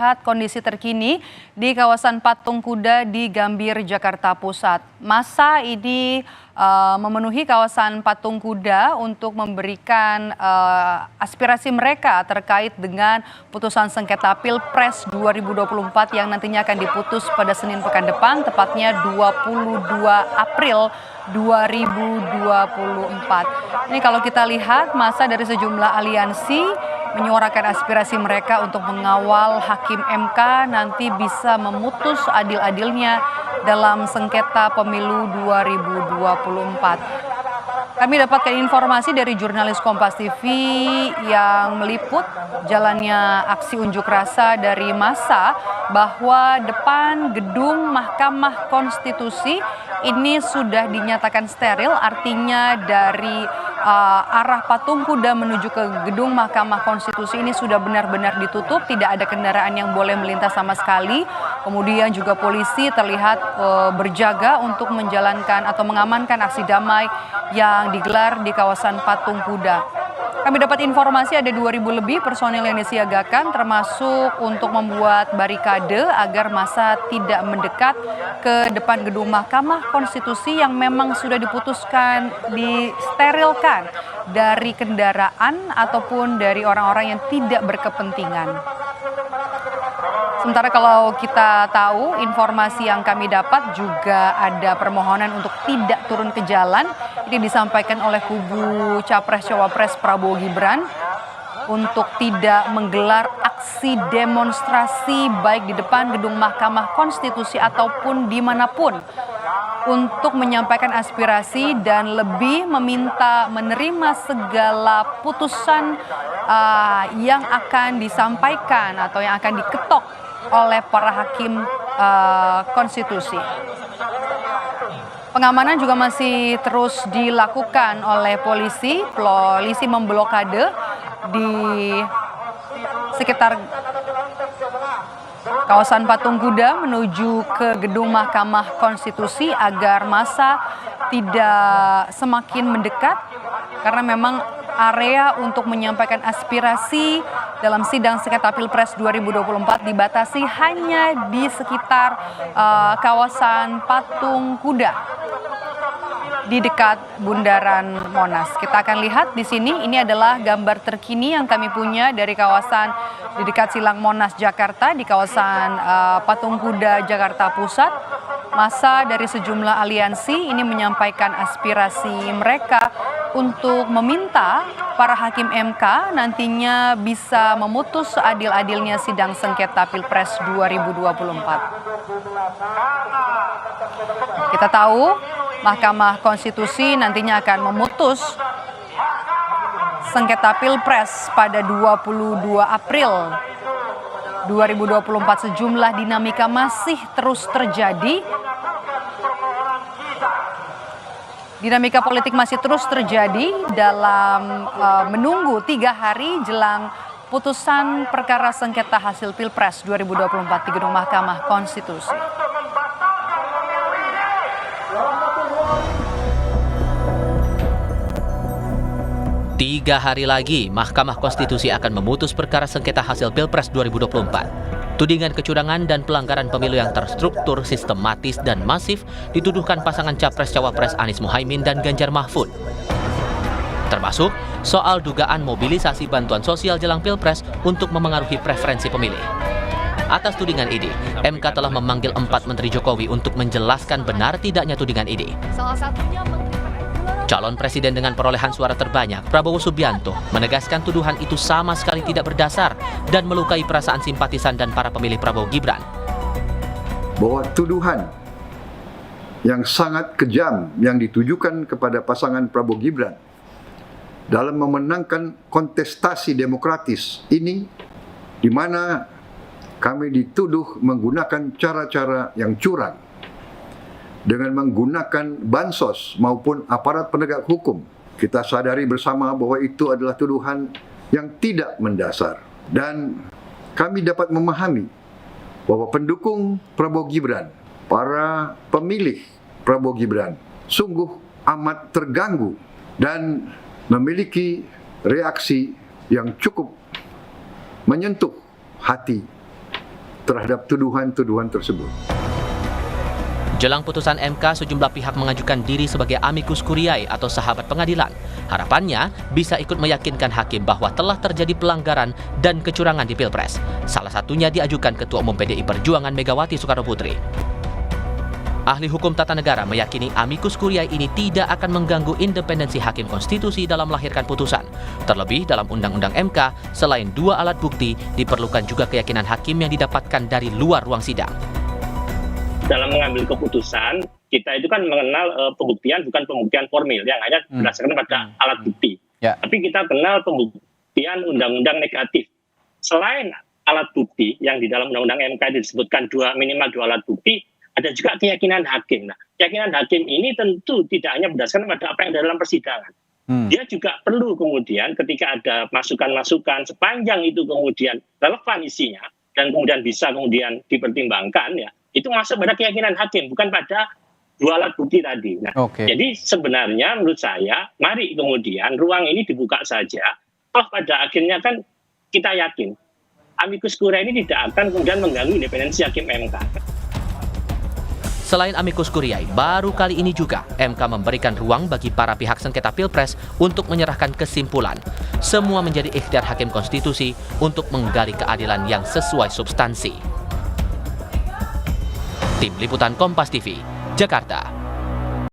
Lihat kondisi terkini di kawasan Patung Kuda di Gambir, Jakarta Pusat. Massa ini memenuhi kawasan Patung Kuda untuk memberikan aspirasi mereka terkait dengan putusan sengketa Pilpres 2024 yang nantinya akan diputus pada Senin pekan depan, tepatnya 22 April 2024. Ini kalau kita lihat massa dari sejumlah aliansi menyuarakan aspirasi mereka untuk mengawal Hakim MK nanti bisa memutus adil-adilnya dalam sengketa pemilu 2024. Kami dapatkan informasi dari jurnalis Kompas TV yang meliput jalannya aksi unjuk rasa dari massa bahwa depan gedung Mahkamah Konstitusi ini sudah dinyatakan steril, artinya dari arah Patung Kuda menuju ke gedung Mahkamah Konstitusi ini sudah benar-benar ditutup, tidak ada kendaraan yang boleh melintas sama sekali. Kemudian juga polisi terlihat berjaga untuk menjalankan atau mengamankan aksi damai yang digelar di kawasan Patung Kuda. Kami dapat informasi ada 2.000 lebih personil yang disiagakan, termasuk untuk membuat barikade agar massa tidak mendekat ke depan gedung Mahkamah Konstitusi yang memang sudah diputuskan disterilkan dari kendaraan ataupun dari orang-orang yang tidak berkepentingan. Sementara kalau kita tahu, informasi yang kami dapat juga ada permohonan untuk tidak turun ke jalan. Ini disampaikan oleh kubu Capres-Cawapres Prabowo Gibran untuk tidak menggelar aksi demonstrasi baik di depan gedung Mahkamah Konstitusi ataupun dimanapun untuk menyampaikan aspirasi dan lebih meminta menerima segala putusan yang akan disampaikan atau yang akan diketok oleh para hakim konstitusi. Pengamanan juga masih terus dilakukan oleh polisi. Polisi memblokade di sekitar kawasan Patung Kuda menuju ke gedung Mahkamah Konstitusi agar massa tidak semakin mendekat, karena memang area untuk menyampaikan aspirasi dalam sidang sengketa Pilpres 2024 dibatasi hanya di sekitar kawasan Patung Kuda di dekat Bundaran Monas. Kita akan lihat di sini, ini adalah gambar terkini yang kami punya dari kawasan di dekat Silang Monas, Jakarta, di kawasan Patung Kuda, Jakarta Pusat. Massa dari sejumlah aliansi ini menyampaikan aspirasi mereka untuk meminta para hakim MK nantinya bisa memutus seadil-adilnya sidang sengketa Pilpres 2024. Kita tahu Mahkamah Konstitusi nantinya akan memutus sengketa Pilpres pada 22 April 2024. Sejumlah dinamika masih terus terjadi. Dinamika politik masih terus terjadi dalam menunggu 3 hari jelang putusan perkara sengketa hasil Pilpres 2024 di gedung Mahkamah Konstitusi. Tiga hari lagi, Mahkamah Konstitusi akan memutus perkara sengketa hasil Pilpres 2024. Tudingan kecurangan dan pelanggaran pemilu yang terstruktur, sistematis, dan masif dituduhkan pasangan Capres-Cawapres Anies Mohaimin dan Ganjar Mahfud. Termasuk soal dugaan mobilisasi bantuan sosial jelang Pilpres untuk memengaruhi preferensi pemilih. Atas tudingan ini, MK telah memanggil 4 Menteri Jokowi untuk menjelaskan benar tidaknya tudingan ini. Salah satunya Calon Presiden dengan perolehan suara terbanyak, Prabowo Subianto, menegaskan tuduhan itu sama sekali tidak berdasar dan melukai perasaan simpatisan dan para pemilih Prabowo Gibran. Bahwa tuduhan yang sangat kejam yang ditujukan kepada pasangan Prabowo Gibran dalam memenangkan kontestasi demokratis ini, di mana kami dituduh menggunakan cara-cara yang curang, dengan menggunakan bansos maupun aparat penegak hukum. Kita sadari bersama bahwa itu adalah tuduhan yang tidak mendasar. Dan kami dapat memahami bahwa pendukung Prabowo Gibran, para pemilih Prabowo Gibran, sungguh amat terganggu dan memiliki reaksi yang cukup menyentuh hati terhadap tuduhan-tuduhan tersebut. Jelang putusan MK, sejumlah pihak mengajukan diri sebagai amicus curiae atau sahabat pengadilan. Harapannya bisa ikut meyakinkan hakim bahwa telah terjadi pelanggaran dan kecurangan di Pilpres. Salah satunya diajukan Ketua Umum PDI Perjuangan Megawati Soekarnoputri. Ahli hukum tata negara meyakini amicus curiae ini tidak akan mengganggu independensi hakim konstitusi dalam melahirkan putusan. Terlebih dalam Undang-Undang MK, selain 2 alat bukti, diperlukan juga keyakinan hakim yang didapatkan dari luar ruang sidang. Dalam mengambil keputusan, kita itu kan mengenal pembuktian bukan pembuktian formil yang hanya berdasarkan pada alat bukti. Tapi kita kenal pembuktian undang-undang negatif. Selain alat bukti yang di dalam undang-undang MK disebutkan minimal 2 alat bukti, ada juga keyakinan hakim. Nah, keyakinan hakim ini tentu tidak hanya berdasarkan pada apa yang ada dalam persidangan. Dia juga perlu kemudian ketika ada masukan-masukan sepanjang itu kemudian relevan isinya dan kemudian bisa kemudian dipertimbangkan, ya itu masuk pada keyakinan hakim, bukan pada 2 alat bukti tadi. Nah, jadi sebenarnya menurut saya, mari kemudian ruang ini dibuka saja. Pada akhirnya kan kita yakin amicus curiae ini tidak akan kemudian mengganggu independensi hakim MK. Selain amicus curiae, baru kali ini juga MK memberikan ruang bagi para pihak sengketa Pilpres untuk menyerahkan kesimpulan. Semua menjadi ikhtiar hakim konstitusi untuk menggali keadilan yang sesuai substansi. Tim Liputan Kompas TV, Jakarta.